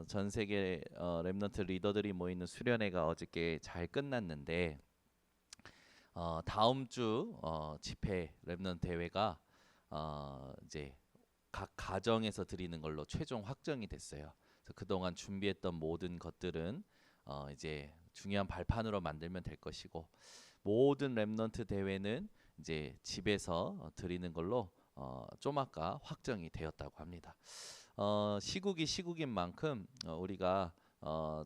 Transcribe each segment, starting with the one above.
전 세계 렘넌트 리더들이 모이는 수련회가 어저께 잘 끝났는데 다음 주 집회 렘넌트 대회가 이제 각 가정에서 드리는 걸로 최종 확정이 됐어요. 그래서 그동안 준비했던 모든 것들은 이제 중요한 발판으로 만들면 될 것이고 모든 렘넌트 대회는 이제 집에서 드리는 걸로 좀 아까 확정이 되었다고 합니다. 시국이 시국인 만큼 우리가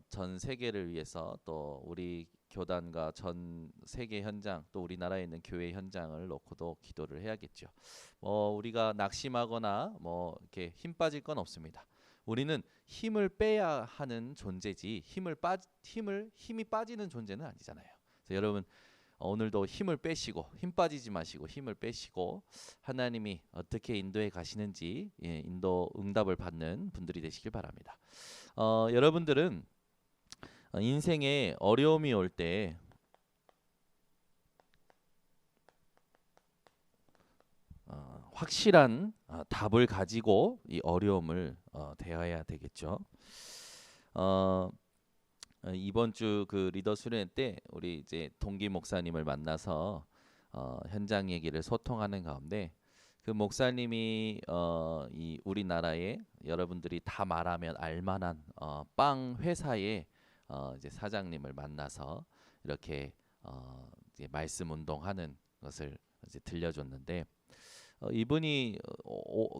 전 세계를 위해서 또 우리 교단과 전 세계 현장 또 우리나라에 있는 교회 현장을 놓고도 기도를 해야겠죠. 우리가 낙심하거나 이렇게 힘 빠질 건 없습니다. 우리는 힘을 빼야 하는 존재지 힘이 빠지는 존재는 아니잖아요. 그래서 여러분 오늘도 힘을 빼시고 힘 빠지지 마시고 힘을 빼시고 하나님이 어떻게 인도해 가시는지 인도 응답을 받는 분들이 되시길 바랍니다. 여러분들은 인생에 어려움이 올 때 확실한 답을 가지고 이 어려움을 대해야 되겠죠. 이번 주 그 리더 수련회 때 우리 이제 동기 목사님을 만나서 현장 얘기를 소통하는 가운데 그 목사님이 이 우리나라에 여러분들이 다 말하면 알만한 빵 회사의 이제 사장님을 만나서 이렇게 이제 말씀 운동하는 것을 이제 들려줬는데 이분이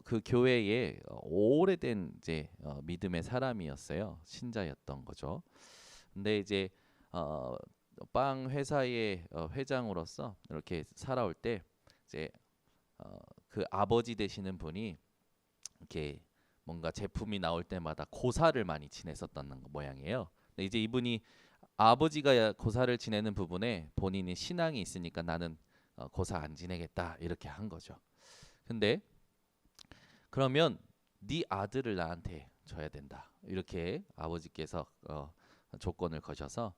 그 교회에 오래된 이제 믿음의 사람이었어요. 신자였던 거죠. 근데 이제 빵 회사의 회장으로서 이렇게 살아올 때 이제 그 아버지 되시는 분이 이렇게 뭔가 제품이 나올 때마다 고사를 많이 지냈었던 모양이에요. 근데 이제 이분이 아버지가 고사를 지내는 부분에 본인이 신앙이 있으니까 나는 고사 안 지내겠다 이렇게 한 거죠. 근데 그러면 네 아들을 나한테 줘야 된다 이렇게 아버지께서 조건을 거셔서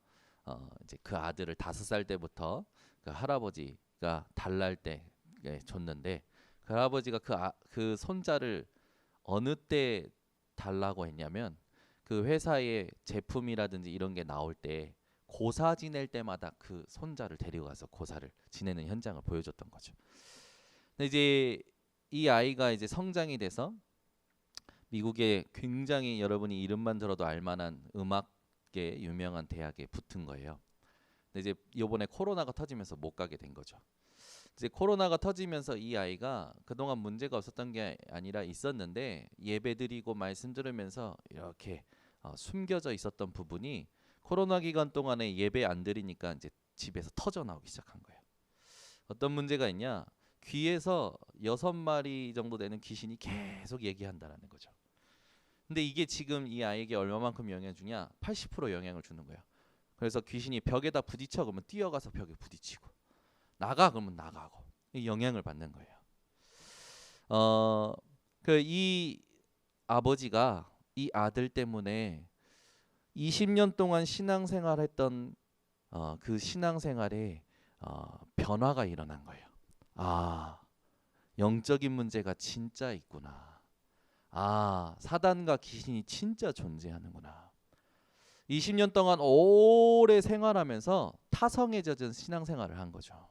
이제 그 아들을 5살 때부터 그 할아버지가 달랄 때 줬는데 그 할아버지가 그 손자를 어느 때 달라고 했냐면 그 회사의 제품이라든지 이런 게 나올 때 고사 지낼 때마다 그 손자를 데려가서 고사를 지내는 현장을 보여줬던 거죠. 근데 이제 이 아이가 이제 성장이 돼서 미국의 굉장히 여러분이 이름만 들어도 알만한 음악계 유명한 대학에 붙은 거예요. 근데 이제 이번에 코로나가 터지면서 못 가게 된 거죠. 이제 코로나가 터지면서 이 아이가 그동안 문제가 없었던 게 아니라 있었는데 예배 드리고 말씀 들으면서 이렇게 숨겨져 있었던 부분이 코로나 기간 동안에 예배 안 드리니까 이제 집에서 터져 나오기 시작한 거예요. 어떤 문제가 있냐? 귀에서 6마리 정도 되는 귀신이 계속 얘기한다라는 거죠. 근데 이게 지금 이 아이에게 얼마만큼 영향을 주냐? 80% 영향을 주는 거예요. 그래서 귀신이 벽에다 부딪혀 그러면 뛰어가서 벽에 부딪히고 나가 그러면 나가고 이 영향을 받는 거예요. 그 이 아버지가 이 아들 때문에 20년 동안 신앙생활했던 그 신앙생활에 변화가 일어난 거예요. 아, 영적인 문제가 진짜 있구나. 아, 사단과 귀신이 진짜 존재하는구나. 20년 동안 오래 생활하면서 타성에 젖은 신앙생활을 한 거죠.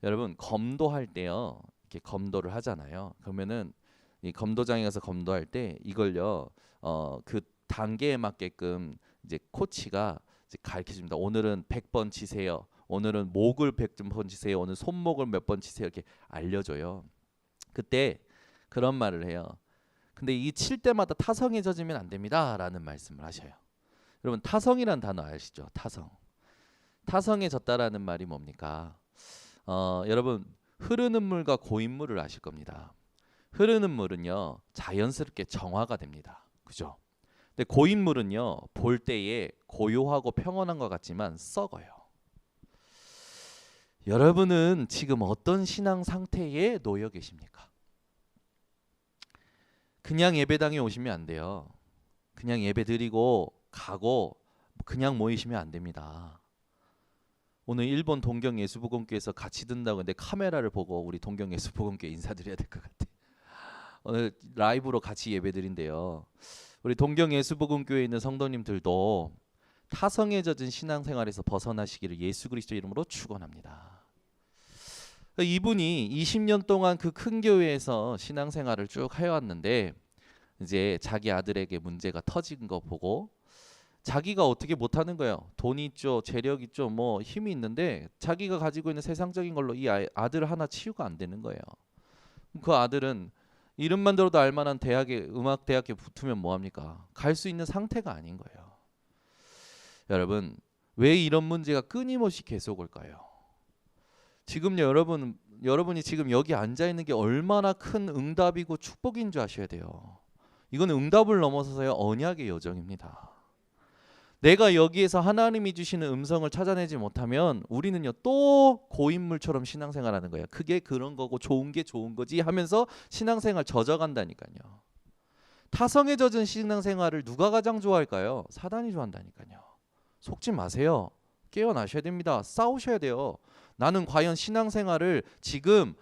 여러분 검도할 때요, 이렇게 검도를 하잖아요. 그러면은 이 검도장에 가서 검도할 때 이걸요, 그 단계에 맞게끔 이제 코치가 이제 가르쳐 줍니다. 오늘은 100번 치세요. 오늘은 목을 100번 치세요. 오늘 손목을 몇 번 치세요. 이렇게 알려줘요. 그때 그런 말을 해요. 근데 이 칠 때마다 타성에 젖으면 안 됩니다라는 말씀을 하셔요. 여러분 타성이란 단어 아시죠? 타성. 타성에 젖다라는 말이 뭡니까? 여러분 흐르는 물과 고인 물을 아실 겁니다. 흐르는 물은요 자연스럽게 정화가 됩니다. 그죠? 근데 고인 물은요 볼 때에 고요하고 평온한 것 같지만 썩어요. 여러분은 지금 어떤 신앙 상태에 놓여 계십니까? 그냥 예배당에 오시면 안 돼요. 그냥 예배 드리고 가고 그냥 모이시면 안 됩니다. 오늘 일본 동경예수복음교회에서 같이 든다고 했는데 카메라를 보고 우리 동경예수복음교회 인사드려야 될 것 같아. 오늘 라이브로 같이 예배 드린대요. 우리 동경 예수복음교회에 있는 성도님들도 타성에 젖은 신앙생활에서 벗어나시기를 예수 그리스도 이름으로 축원합니다. 이분이 20년 동안 그 큰 교회에서 신앙생활을 쭉 해왔는데 이제 자기 아들에게 문제가 터진 거 보고 자기가 어떻게 못하는 거예요. 돈이 있죠, 재력 있죠, 뭐 힘이 있는데 자기가 가지고 있는 세상적인 걸로 이 아들을 하나 치유가 안 되는 거예요. 그 아들은 이름만 들어도 알만한 대학에 음악대학에 붙으면 뭐합니까? 갈 수 있는 상태가 아닌 거예요. 여러분, 왜 이런 문제가 끊임없이 계속 올까요? 지금 여러분이 지금 여기 앉아 있는 게 얼마나 큰 응답이고 축복인 줄 아셔야 돼요. 이건 응답을 넘어서서요 언약의 여정입니다. 내가 여기에서 하나님이 주시는 음성을 찾아내지 못하면 우리는요 또 고인물처럼 신앙생활하는 거예요. 그게 그런 거고 좋은 게 좋은 거지 하면서 신앙생활 젖어간다니까요. 타성에 젖은 신앙생활을 누가 가장 좋아할까요? 사단이 좋아한다니까요. 속지 마세요. 깨어나셔야 됩니다. 싸우셔야 돼요. 나는 과연 신앙생활을 지금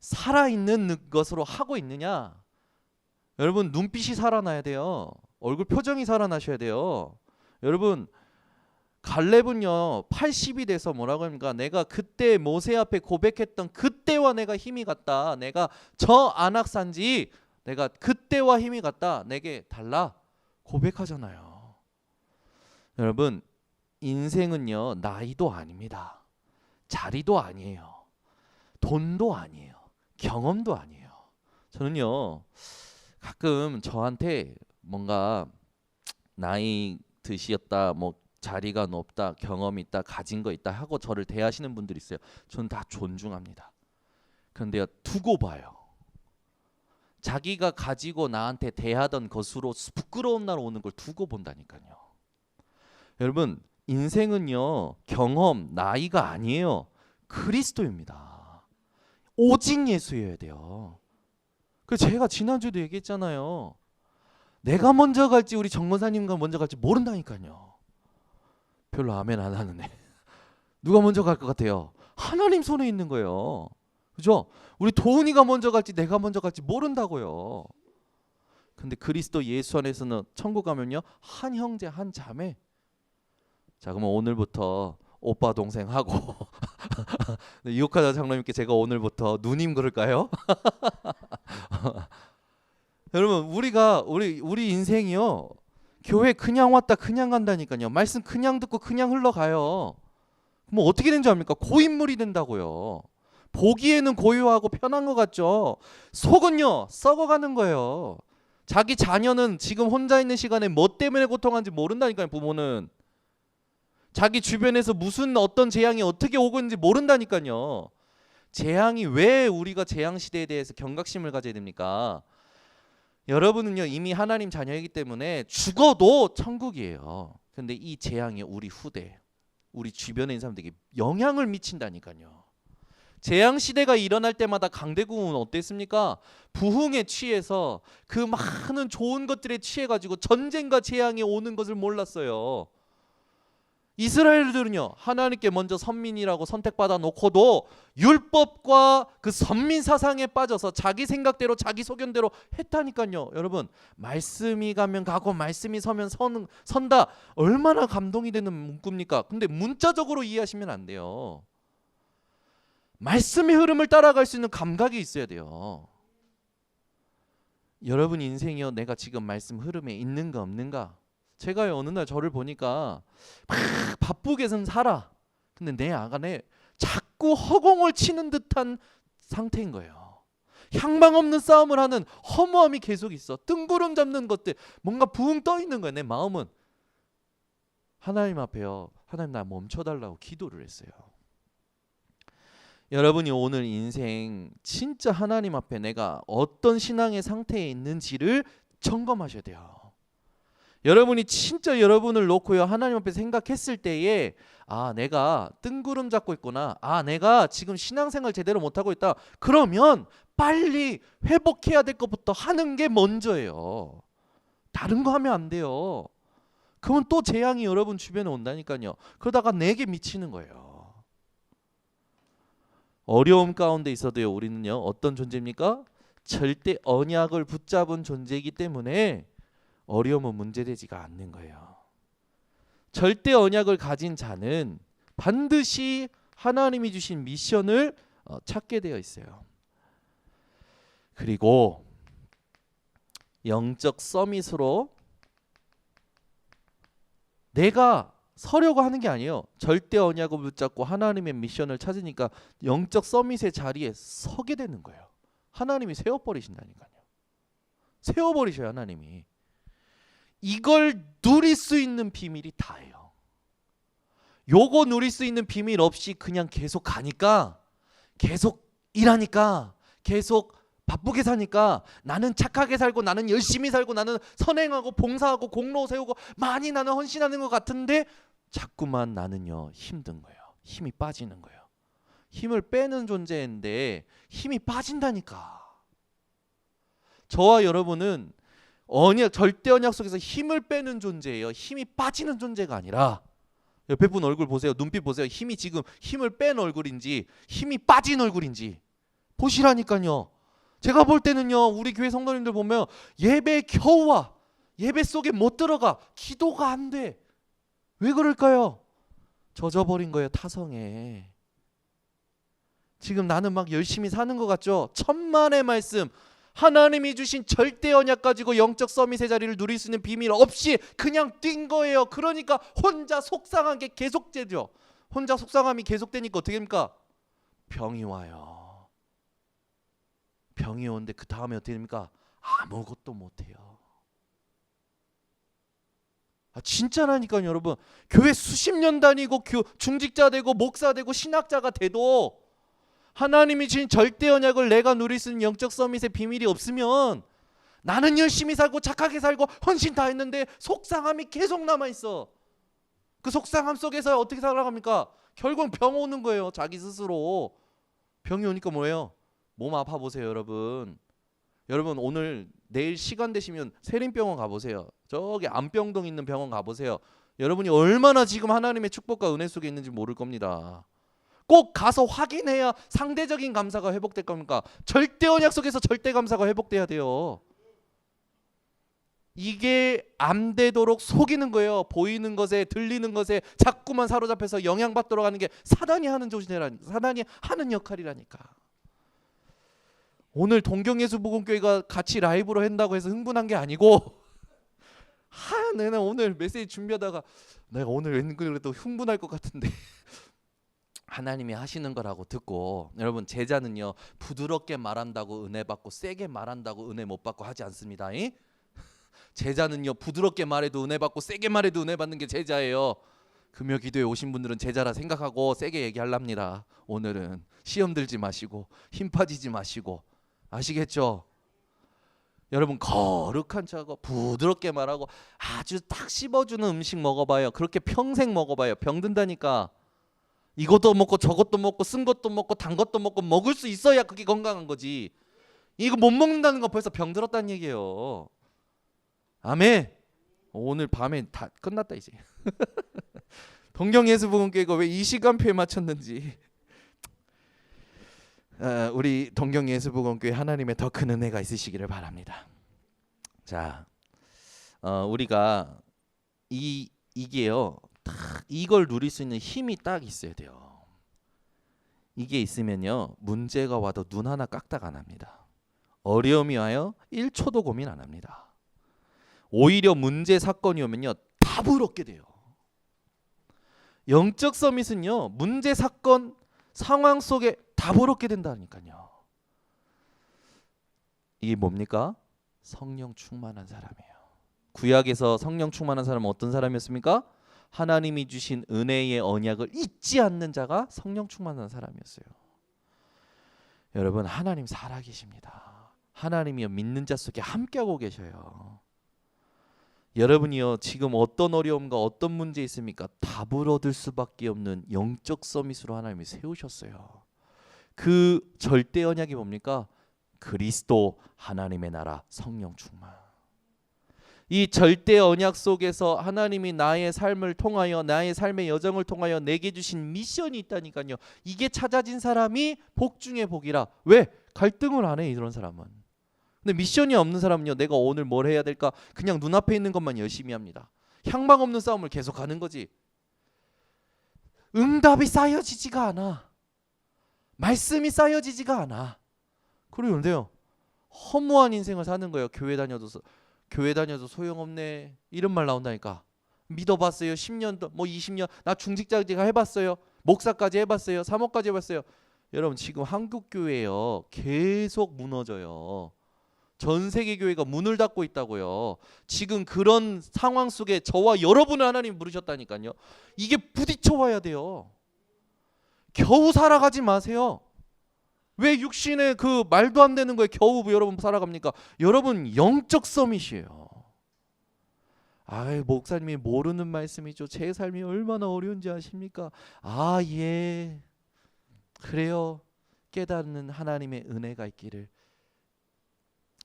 살아있는 것으로 하고 있느냐? 여러분 눈빛이 살아나야 돼요. 얼굴 표정이 살아나셔야 돼요. 여러분 갈렙은요 80이 돼서 뭐라고 합니까? 내가 그때 모세 앞에 고백했던 그때와 내가 힘이 같다. 내가 저 안악산지 내가 그때와 힘이 같다. 내게 달라. 고백하잖아요. 여러분 인생은요 나이도 아닙니다. 자리도 아니에요. 돈도 아니에요. 경험도 아니에요. 저는요 가끔 저한테 뭔가 나이 드시었다, 뭐 자리가 높다, 경험이 있다, 가진 거 있다 하고 저를 대하시는 분들이 있어요. 저는 다 존중합니다. 그런데 두고 봐요. 자기가 가지고 나한테 대하던 것으로 부끄러운 날 오는 걸 두고 본다니까요. 여러분 인생은요 경험, 나이가 아니에요. 그리스도입니다. 오직 예수여야 돼요. 그 제가 지난주에도 얘기했잖아요. 내가 먼저 갈지 우리 정권사님과 먼저 갈지 모른다니까요. 별로 아멘 안 하는데 누가 먼저 갈 것 같아요? 하나님 손에 있는 거예요. 그죠? 우리 도훈이가 먼저 갈지 내가 먼저 갈지 모른다고요. 근데 그리스도 예수 안에서는 천국 가면요 한 형제 한 자매. 자 그러면 오늘부터 오빠 동생 하고 유혹하자 장로님께 제가 오늘부터 누님 그럴까요? 여러분 우리 인생이요 교회 그냥 왔다 그냥 간다니까요. 말씀 그냥 듣고 그냥 흘러가요. 뭐 어떻게 된 줄 압니까? 고인물이 된다고요. 보기에는 고요하고 편한 것 같죠. 속은요 썩어가는 거예요. 자기 자녀는 지금 혼자 있는 시간에 뭐 때문에 고통하는지 모른다니까요. 부모는 자기 주변에서 무슨 어떤 재앙이 어떻게 오고 있는지 모른다니까요. 재앙이 왜 우리가 재앙 시대에 대해서 경각심을 가져야 됩니까? 여러분은요 이미 하나님 자녀이기 때문에 죽어도 천국이에요. 근데 이 재앙이 우리 후대, 우리 주변에 있는 사람들에게 영향을 미친다니까요. 재앙 시대가 일어날 때마다 강대국은 어땠습니까? 부흥에 취해서 그 많은 좋은 것들에 취해가지고 전쟁과 재앙이 오는 것을 몰랐어요. 이스라엘들은요 하나님께 먼저 선민이라고 선택받아 놓고도 율법과 그 선민 사상에 빠져서 자기 생각대로 자기 소견대로 했다니까요. 여러분 말씀이 가면 가고 말씀이 서면 선다 얼마나 감동이 되는 문구입니까? 근데 문자적으로 이해하시면 안 돼요. 말씀의 흐름을 따라갈 수 있는 감각이 있어야 돼요. 여러분 인생이요 내가 지금 말씀 흐름에 있는가 없는가? 제가 어느 날 저를 보니까 막 바쁘게선 살아. 근데 내 안에 자꾸 허공을 치는 듯한 상태인 거예요. 향방 없는 싸움을 하는 허무함이 계속 있어. 뜬구름 잡는 것들 뭔가 붕 떠 있는 거예요. 내 마음은 하나님 앞에요. 하나님 나 멈춰달라고 기도를 했어요. 여러분이 오늘 인생 진짜 하나님 앞에 내가 어떤 신앙의 상태에 있는지를 점검하셔야 돼요. 여러분이 진짜 여러분을 놓고요 하나님 앞에 생각했을 때에 아 내가 뜬구름 잡고 있구나. 아 내가 지금 신앙생활 제대로 못하고 있다. 그러면 빨리 회복해야 될 것부터 하는 게 먼저예요. 다른 거 하면 안 돼요. 그러면 또 재앙이 여러분 주변에 온다니까요. 그러다가 내게 미치는 거예요. 어려움 가운데 있어도요 우리는요 어떤 존재입니까? 절대 언약을 붙잡은 존재이기 때문에 어려움은 문제되지가 않는 거예요. 절대 언약을 가진 자는 반드시 하나님이 주신 미션을 찾게 되어 있어요. 그리고 영적 서밋으로 내가 서려고 하는 게 아니에요. 절대 언약을 붙잡고 하나님의 미션을 찾으니까 영적 서밋의 자리에 서게 되는 거예요. 하나님이 세워버리신다니까요. 세워버리셔요, 하나님이. 이걸 누릴 수 있는 비밀이 다예요. 요거 누릴 수 있는 비밀 없이 그냥 계속 가니까, 계속 일하니까, 계속 바쁘게 사니까, 나는 착하게 살고, 나는 열심히 살고, 나는 선행하고 봉사하고 공로 세우고 많이 나는 헌신하는 것 같은데 자꾸만 나는요 힘든 거예요. 힘이 빠지는 거예요. 힘을 빼는 존재인데 힘이 빠진다니까. 저와 여러분은 언약, 절대 언약 속에서 힘을 빼는 존재예요. 힘이 빠지는 존재가 아니라. 옆에 분 얼굴 보세요. 눈빛 보세요. 힘이 지금 힘을 뺀 얼굴인지 힘이 빠진 얼굴인지 보시라니까요. 제가 볼 때는요, 우리 교회 성도님들 보면 예배 겨우 와. 예배 속에 못 들어가. 기도가 안 돼. 왜 그럴까요? 젖어버린 거예요, 타성에. 지금 나는 막 열심히 사는 것 같죠? 천만의 말씀, 하나님이 주신 절대 언약 가지고 영적 서밋의 자리를 누릴 수 있는 비밀 없이 그냥 뛴 거예요. 그러니까 혼자 속상한 게 계속되죠. 혼자 속상함이 계속되니까 어떻게 됩니까? 병이 와요. 병이 오는데 그 다음에 어떻게 됩니까? 아무것도 못해요. 진짜라니까요, 여러분. 교회 수십 년 다니고 중직자 되고 목사 되고 신학자가 돼도 하나님이 주신 절대 언약을 내가 누릴 수 있는 영적 서밋의 비밀이 없으면 나는 열심히 살고 착하게 살고 헌신 다 했는데 속상함이 계속 남아있어. 그 속상함 속에서 어떻게 살아갑니까? 결국 병 오는 거예요. 자기 스스로. 병이 오니까 뭐예요? 몸 아파 보세요, 여러분. 여러분 오늘 내일 시간 되시면 세림병원 가보세요. 저기 안병동 있는 병원 가보세요. 여러분이 얼마나 지금 하나님의 축복과 은혜 속에 있는지 모를 겁니다. 꼭 가서 확인해야 상대적인 감사가 회복될 겁니까? 절대 언약 속에서 절대 감사가 회복돼야 돼요. 이게 안 되도록 속이는 거예요. 보이는 것에 들리는 것에 자꾸만 사로잡혀서 영향받도록 하는 게 사단이 하는 조신이라니까. 사단이 하는 역할이라니까. 오늘 동경예수복음교회가 같이 라이브로 한다고 해서 흥분한 게 아니고 내가 오늘 메시지 준비하다가 내가 오늘 왠그래도 흥분할 것 같은데 하나님이 하시는 거라고 듣고, 여러분 제자는요 부드럽게 말한다고 은혜 받고 세게 말한다고 은혜 못 받고 하지 않습니다. 제자는요 부드럽게 말해도 은혜 받고 세게 말해도 은혜 받는 게 제자예요. 금요 기도에 오신 분들은 제자라 생각하고 세게 얘기하랍니다. 오늘은 시험 들지 마시고 힘 빠지지 마시고, 아시겠죠? 여러분 거룩한 척하고 부드럽게 말하고 아주 딱 씹어주는 음식 먹어봐요. 그렇게 평생 먹어봐요. 병든다니까. 이것도 먹고 저것도 먹고 쓴 것도 먹고 단 것도 먹고 먹을 수 있어야 그게 건강한 거지. 이거 못 먹는다는 건 벌써 병들었다는 얘기예요. 아멘. 오늘 밤에 다 끝났다 이제. 동경예수복음교회가 왜 이 시간표에 맞췄는지. 우리 동경예수복음교회 하나님의 더 큰 은혜가 있으시기를 바랍니다. 자, 우리가 이게요, 딱 이걸 누릴 수 있는 힘이 딱 있어야 돼요. 이게 있으면요 문제가 와도 눈 하나 깍딱 안 합니다. 어려움이 와요 1초도 고민 안 합니다. 오히려 문제 사건이 오면요 답을 얻게 돼요. 영적 서밋은요 문제 사건 상황 속에 답을 얻게 된다니까요. 이게 뭡니까? 성령 충만한 사람이에요. 구약에서 성령 충만한 사람은 어떤 사람이었습니까? 하나님이 주신 은혜의 언약을 잊지 않는 자가 성령 충만한 사람이었어요. 여러분 하나님 살아계십니다. 하나님이요 믿는 자 속에 함께하고 계셔요. 여러분이요 지금 어떤 어려움과 어떤 문제 있습니까? 답을 얻을 수밖에 없는 영적 서밋으로 하나님이 세우셨어요. 그 절대 언약이 뭡니까? 그리스도 하나님의 나라 성령 충만. 이 절대 언약 속에서 하나님이 나의 삶을 통하여 나의 삶의 여정을 통하여 내게 주신 미션이 있다니까요. 이게 찾아진 사람이 복 중에 복이라. 왜? 갈등을 안 해 이런 사람은. 근데 미션이 없는 사람은요, 내가 오늘 뭘 해야 될까? 그냥 눈앞에 있는 것만 열심히 합니다. 향방 없는 싸움을 계속 가는 거지. 응답이 쌓여지지가 않아. 말씀이 쌓여지지가 않아. 그런데요, 허무한 인생을 사는 거예요. 교회 다녀도 소용없네 이런 말 나온다니까. 믿어봤어요. 10년 뭐 20년 나 중직자직 해봤어요. 목사까지 해봤어요. 사모까지 해봤어요. 여러분 지금 한국 교회요 계속 무너져요. 전 세계 교회가 문을 닫고 있다고요. 지금 그런 상황 속에 저와 여러분을 하나님 부르셨다니까요. 이게 부딪혀 와야 돼요. 겨우 살아가지 마세요. 왜 육신의 그 말도 안 되는 거에 겨우 여러분 살아갑니까? 여러분 영적 서밋이에요. 아, 목사님이 모르는 말씀이죠. 제 삶이 얼마나 어려운지 아십니까? 아, 예. 그래요. 깨닫는 하나님의 은혜가 있기를.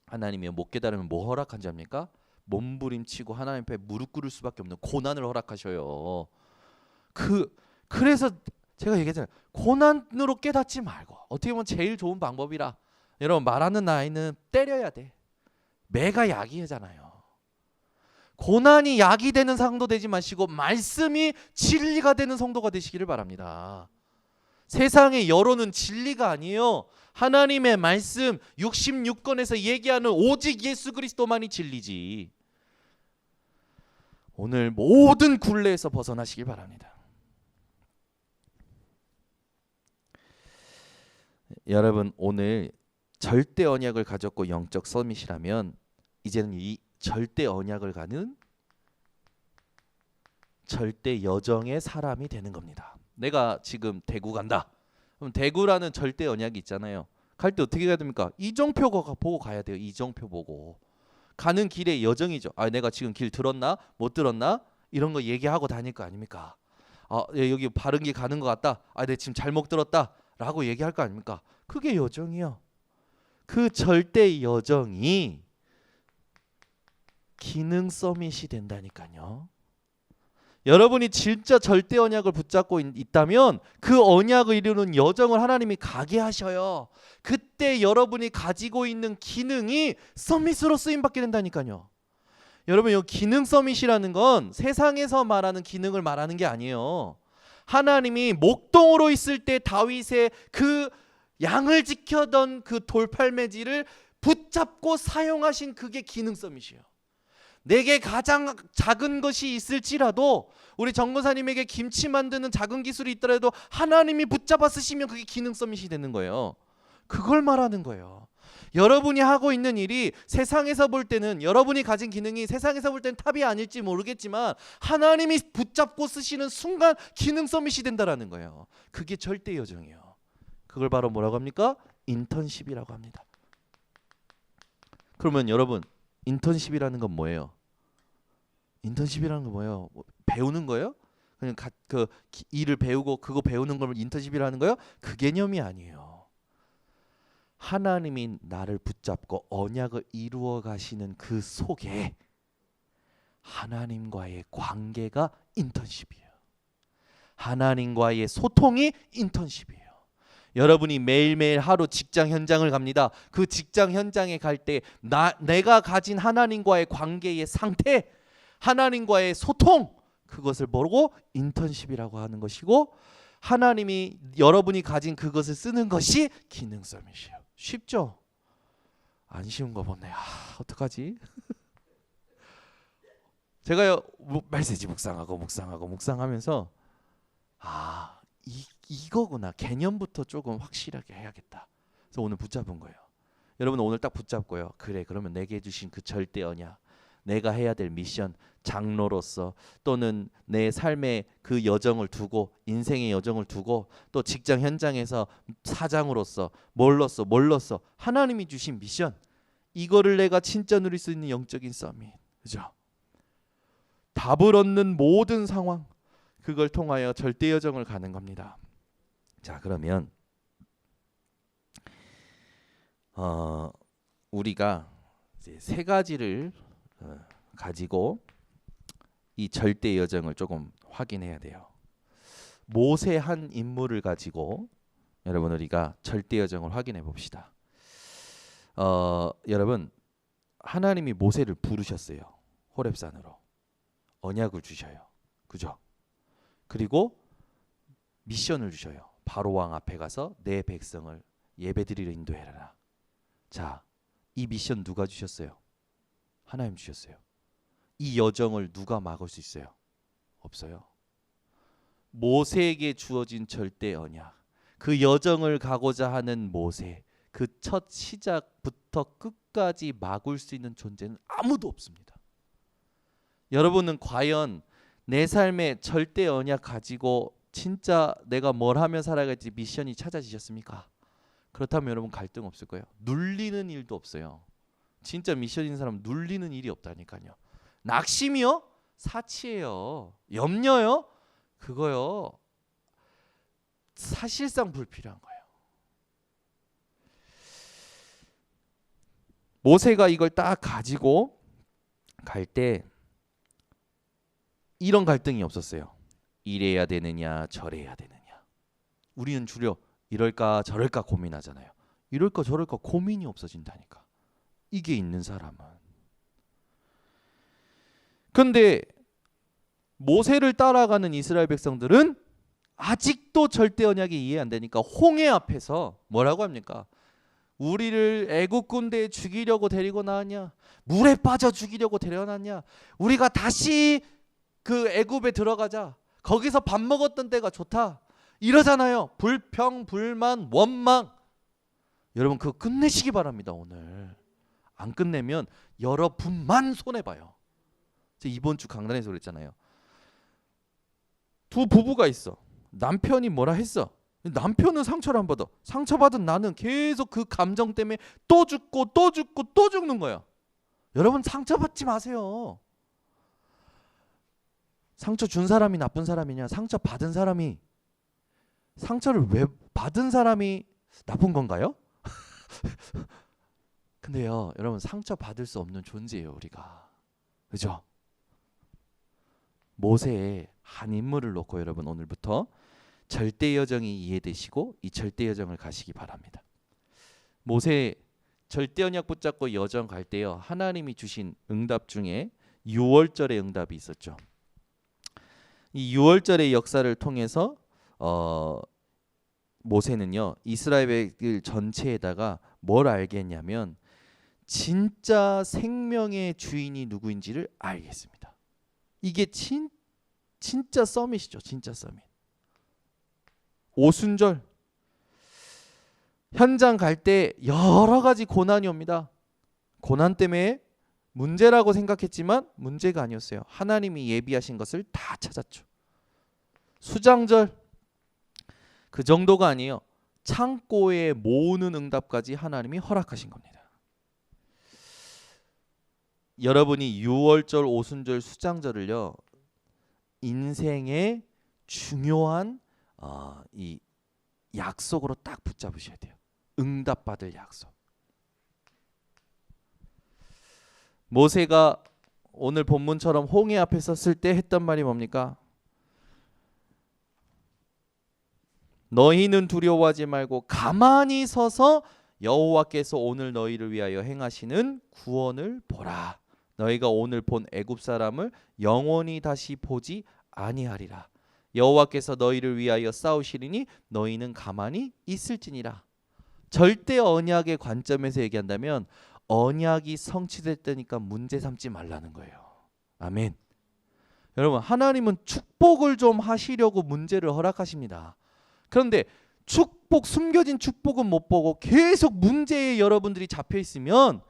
하나님이 못 깨달으면 뭐 허락한지 압니까? 몸부림치고 하나님 앞에 무릎 꿇을 수밖에 없는 고난을 허락하셔요. 그래서 제가 얘기했잖아요. 고난으로 깨닫지 말고, 어떻게 보면 제일 좋은 방법이라. 여러분 말하는 나이는 때려야 돼. 매가 약이잖아요. 고난이 약이 되는 성도 되지 마시고 말씀이 진리가 되는 성도가 되시기를 바랍니다. 세상의 여론은 진리가 아니에요. 하나님의 말씀 66권에서 얘기하는 오직 예수 그리스도만이 진리지. 오늘 모든 굴레에서 벗어나시길 바랍니다. 여러분 오늘 절대 언약을 가졌고 영적 서밋이라면 이제는 이 절대 언약을 가는 절대 여정의 사람이 되는 겁니다. 내가 지금 대구 간다. 그럼 대구라는 절대 언약이 있잖아요. 갈 때 어떻게 가야 됩니까? 이정표 보고 가야 돼요. 이정표 보고. 가는 길의 여정이죠. 아, 내가 지금 길 들었나? 못 들었나? 이런 거 얘기하고 다닐 거 아닙니까? 아, 여기 바른 길 가는 것 같다. 아, 내가 지금 잘못 들었다. 라고 얘기할 거 아닙니까? 그게 여정이요. 그 절대 여정이 기능 서밋이 된다니까요. 여러분이 진짜 절대 언약을 붙잡고 있다면 그 언약을 이루는 여정을 하나님이 가게 하셔요. 그때 여러분이 가지고 있는 기능이 서밋으로 쓰임받게 된다니까요. 여러분 이 기능 서밋이라는 건 세상에서 말하는 기능을 말하는 게 아니에요. 하나님이 목동으로 있을 때 다윗의 그 양을 지켜던 그 돌팔매질을 붙잡고 사용하신 그게 기능 서밋이에요. 내게 가장 작은 것이 있을지라도 우리 정거사님에게 김치 만드는 작은 기술이 있더라도 하나님이 붙잡아 쓰시면 그게 기능 서밋이 되는 거예요. 그걸 말하는 거예요. 여러분이 하고 있는 일이 세상에서 볼 때는 여러분이 가진 기능이 세상에서 볼 때는 탑이 아닐지 모르겠지만 하나님이 붙잡고 쓰시는 순간 기능 서밋이 된다라는 거예요. 그게 절대 여정이에요. 그걸 바로 뭐라고 합니까? 인턴십이라고 합니다. 그러면 여러분 인턴십이라는 건 뭐예요? 인턴십이라는 건 뭐예요? 배우는 거예요? 그냥 그 일을 배우고 그거 배우는 걸 인턴십이라는 거예요? 그 개념이 아니에요. 하나님이 나를 붙잡고 언약을 이루어 가시는 그 속에 하나님과의 관계가 인턴십이에요. 하나님과의 소통이 인턴십이에요. 여러분이 매일매일 하루 직장 현장을 갑니다. 그 직장 현장에 갈 때 내가 가진 하나님과의 관계의 상태, 하나님과의 소통, 그것을 모르고 인턴십이라고 하는 것이고 하나님이 여러분이 가진 그것을 쓰는 것이 기능 서밋이에요. 쉽죠? 안 쉬운 거 보네. 어떡하지? 제가요 말세지 묵상하면서 이거구나. 개념부터 조금 확실하게 해야겠다. 그래서 오늘 붙잡은 거예요. 여러분 오늘 딱 붙잡고요. 그래, 그러면 내게 주신 그 절대 언약, 내가 해야 될 미션, 장로로서 또는 내 삶의 그 여정을 두고, 인생의 여정을 두고, 또 직장 현장에서 사장으로서 뭘로써 하나님이 주신 미션, 이거를 내가 진짜 누릴 수 있는 영적인 서밋, 그죠? 답을 얻는 모든 상황, 그걸 통하여 절대 여정을 가는 겁니다. 자, 그러면 우리가 이제 세 가지를 가지고 이 절대 여정을 조금 확인해야 돼요. 모세 한 인물을 가지고 여러분 우리가 절대 여정을 확인해 봅시다. 여러분 하나님이 모세를 부르셨어요. 호렙산으로. 언약을 주셔요. 그죠? 그리고 미션을 주셔요. 바로 왕 앞에 가서 내 백성을 예배드리러 인도해라. 자, 이 미션 누가 주셨어요? 하나님 주셨어요. 이 여정을 누가 막을 수 있어요? 없어요. 모세에게 주어진 절대 언약. 그 여정을 가고자 하는 모세. 그 첫 시작부터 끝까지 막을 수 있는 존재는 아무도 없습니다. 여러분은 과연 내 삶에 절대 언약 가지고 진짜 내가 뭘 하며 살아갈지 미션이 찾아지셨습니까? 그렇다면 여러분 갈등 없을 거예요. 눌리는 일도 없어요. 진짜 미션인 사람 눌리는 일이 없다니까요. 낙심이요? 사치예요. 염려요? 그거요. 사실상 불필요한 거예요. 모세가 이걸 딱 가지고 갈 때 이런 갈등이 없었어요. 이래야 되느냐 저래야 되느냐. 우리는 주로 이럴까 저럴까 고민하잖아요. 이럴까 저럴까 고민이 없어진다니까. 이게 있는 사람은. 근데 모세를 따라가는 이스라엘 백성들은 아직도 절대 언약이 이해 안 되니까 홍해 앞에서 뭐라고 합니까? 우리를 애국 군대에 죽이려고 데리고 나왔냐? 물에 빠져 죽이려고 데려놨냐? 우리가 다시 그 애굽에 들어가자. 거기서 밥 먹었던 때가 좋다. 이러잖아요. 불평, 불만, 원망. 여러분 그거 끝내시기 바랍니다. 오늘. 안 끝내면 여러분만 손해봐요. 이번 주 강단에서 그랬잖아요. 두 부부가 있어. 남편이 뭐라 했어. 남편은 상처를 안 받아. 상처받은 나는 계속 그 감정 때문에 또 죽고 또 죽고 또 죽는 거야. 여러분 상처받지 마세요. 상처 준 사람이 나쁜 사람이냐? 상처 받은 사람이. 상처를 왜 받은 사람이 나쁜 건가요? 근데요 여러분 상처 받을 수 없는 존재예요 우리가. 그죠? 모세의 한 인물을 놓고 여러분 오늘부터 절대 여정이 이해되시고 이 절대 여정을 가시기 바랍니다. 모세 절대 언약 붙잡고 여정 갈 때요 하나님이 주신 응답 중에 6월절의 응답이 있었죠. 이 6월절의 역사를 통해서 모세는요 이스라엘 전체에다가 뭘 알겠냐면 진짜 생명의 주인이 누구인지를 알겠습니다. 이게 진짜 서밋이죠. 진짜 서밋. 오순절 현장 갈 때 여러 가지 고난이 옵니다. 고난 때문에 문제라고 생각했지만 문제가 아니었어요. 하나님이 예비하신 것을 다 찾았죠. 수장절 그 정도가 아니에요. 창고에 모으는 응답까지 하나님이 허락하신 겁니다. 여러분이 6월절, 오순절, 수장절을요 인생의 중요한 이 약속으로 딱 붙잡으셔야 돼요. 응답받을 약속. 모세가 오늘 본문처럼 홍해 앞에 섰을 때 했던 말이 뭡니까? 너희는 두려워하지 말고 가만히 서서 여호와께서 오늘 너희를 위하여 행하시는 구원을 보라. 너희가 오늘 본 애굽 사람을 영원히 다시 보지 아니하리라. 여호와께서 너희를 위하여 싸우시리니 너희는 가만히 있을지니라. 절대 언약의 관점에서 얘기한다면 언약이 성취됐다니까 문제 삼지 말라는 거예요. 아멘. 여러분 하나님은 축복을 좀 하시려고 문제를 허락하십니다. 그런데 축복, 숨겨진 축복은 못 보고 계속 문제에 여러분들이 잡혀 있으면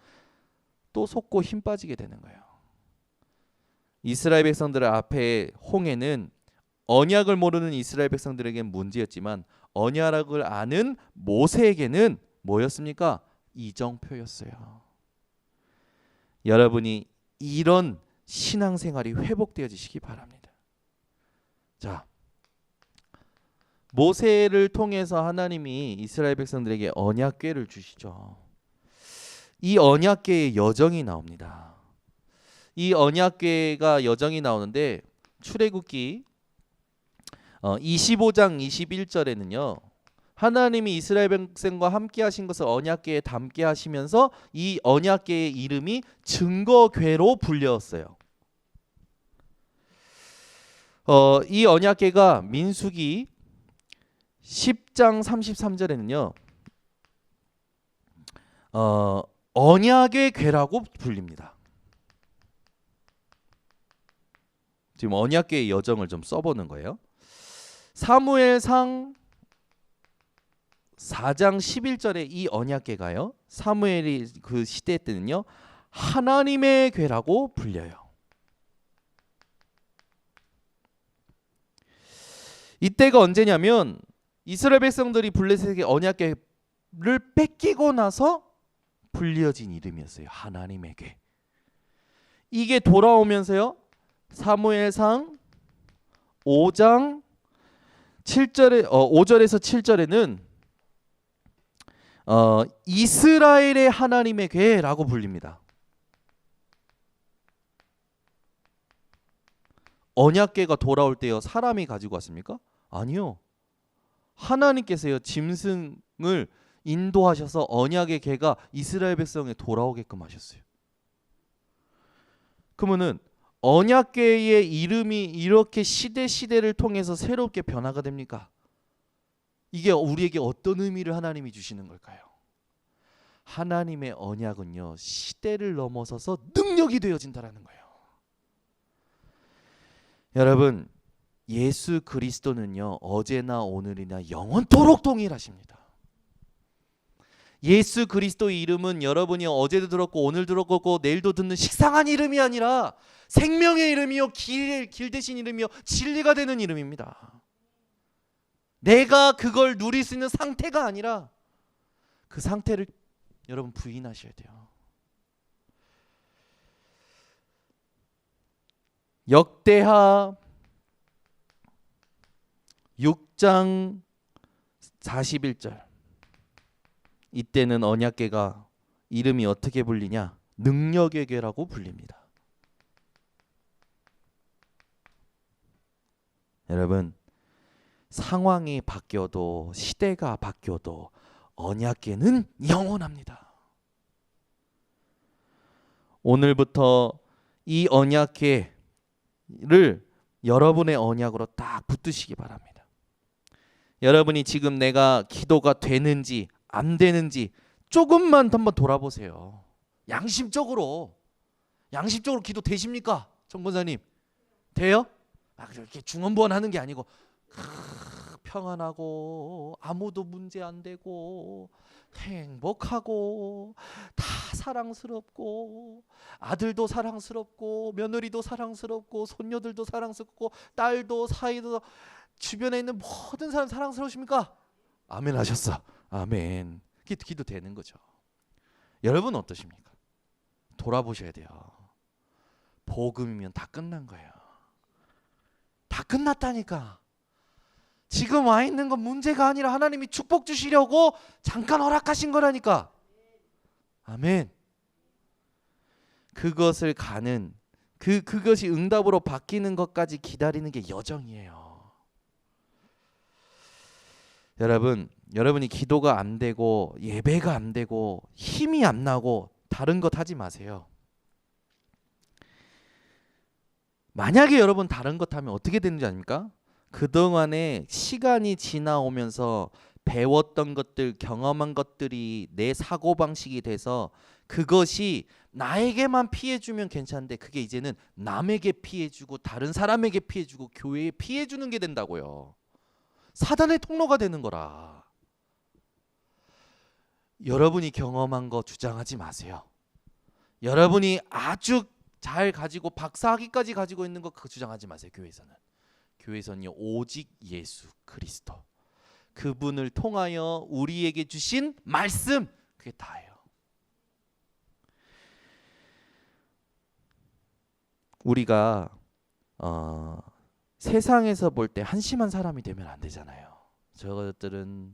또 속고 힘 빠지게 되는 거예요. 이스라엘 백성들 앞에 홍해는 언약을 모르는 이스라엘 백성들에게는 문제였지만 언약을 아는 모세에게는 뭐였습니까? 이정표였어요. 여러분이 이런 신앙생활이 회복되어지시기 바랍니다. 자, 모세를 통해서 하나님이 이스라엘 백성들에게 언약궤를 주시죠. 이 언약궤의 여정이 나옵니다. 이 언약궤가 여정이 나오는데 출애굽기 25장 21절에는요 하나님이 이스라엘 백성과 함께 하신 것을 언약궤에 담게 하시면서 이 언약궤의 이름이 증거궤로 불렸어요. 이 언약궤가 민수기 10장 33절에는요. 언약의 궤라고 불립니다. 지금 언약궤의 여정을 좀 써보는 거예요. 사무엘상 4장 11절에 이 언약궤가요. 사무엘이 그 시대 때는요. 하나님의 궤라고 불려요. 이때가 언제냐면 이스라엘 백성들이 블레셋에게 언약궤를 뺏기고 나서 불려진 이름이었어요. 하나님의 궤. 이게 돌아오면서요. 사무엘상 5장 7절에 5절에서 7절에는 이스라엘의 하나님의 궤라고 불립니다. 언약궤가 돌아올 때요. 사람이 가지고 왔습니까? 아니요. 하나님께서요. 짐승을 인도하셔서 언약의 궤가 이스라엘 백성에 돌아오게끔 하셨어요. 그러면은 언약궤의 이름이 이렇게 시대를 통해서 새롭게 변화가 됩니까? 이게 우리에게 어떤 의미를 하나님이 주시는 걸까요? 하나님의 언약은요. 시대를 넘어서서 능력이 되어진다라는 거예요. 여러분, 예수 그리스도는요. 어제나 오늘이나 영원토록 동일하십니다. 예수 그리스도의 이름은 여러분이 어제도 들었고 오늘 들었고 내일도 듣는 식상한 이름이 아니라 생명의 이름이요, 길 대신 이름이요, 진리가 되는 이름입니다. 내가 그걸 누릴 수 있는 상태가 아니라 그 상태를 여러분 부인하셔야 돼요. 역대하 6장 41절. 이때는 언약궤가 이름이 어떻게 불리냐? 능력의 궤라고 불립니다. 여러분, 상황이 바뀌어도 시대가 바뀌어도 언약궤는 영원합니다. 오늘부터 이 언약궤를 여러분의 언약으로 딱 붙드시기 바랍니다. 여러분이 지금 내가 기도가 되는지 안 되는지 조금만 한번 돌아보세요. 양심적으로 기도 되십니까? 정권사님 돼요? 그렇게 중언부언하는 게 아니고 평안하고 아무도 문제 안 되고 행복하고 다 사랑스럽고 아들도 사랑스럽고 며느리도 사랑스럽고 손녀들도 사랑스럽고 딸도 사이도 주변에 있는 모든 사람 사랑스러우십니까? 아멘 하셨어. 아멘. 기도 되는 거죠. 여러분 어떠십니까? 돌아보셔야 돼요. 복음이면 다 끝난 거예요. 다 끝났다니까. 지금 와 있는 건 문제가 아니라 하나님이 축복 주시려고 잠깐 허락하신 거라니까. 아멘. 그것을 가는 그것이 응답으로 바뀌는 것까지 기다리는 게 여정이에요. 여러분이 기도가 안 되고 예배가 안 되고 힘이 안 나고 다른 것 하지 마세요. 만약에 여러분 다른 것 하면 어떻게 되는지 아닙니까? 그동안에 시간이 지나오면서 배웠던 것들, 경험한 것들이 내 사고방식이 돼서 그것이 나에게만 피해주면 괜찮은데 그게 이제는 남에게 피해주고 다른 사람에게 피해주고 교회에 피해주는 게 된다고요. 사단의 통로가 되는 거라. 여러분이 경험한 거 주장하지 마세요. 여러분이 아주 잘 가지고 박사학위까지 가지고 있는 거 그거 주장하지 마세요. 교회에서는요 오직 예수 그리스도 그분을 통하여 우리에게 주신 말씀 그게 다예요. 우리가 세상에서 볼 때 한심한 사람이 되면 안 되잖아요. 저것들은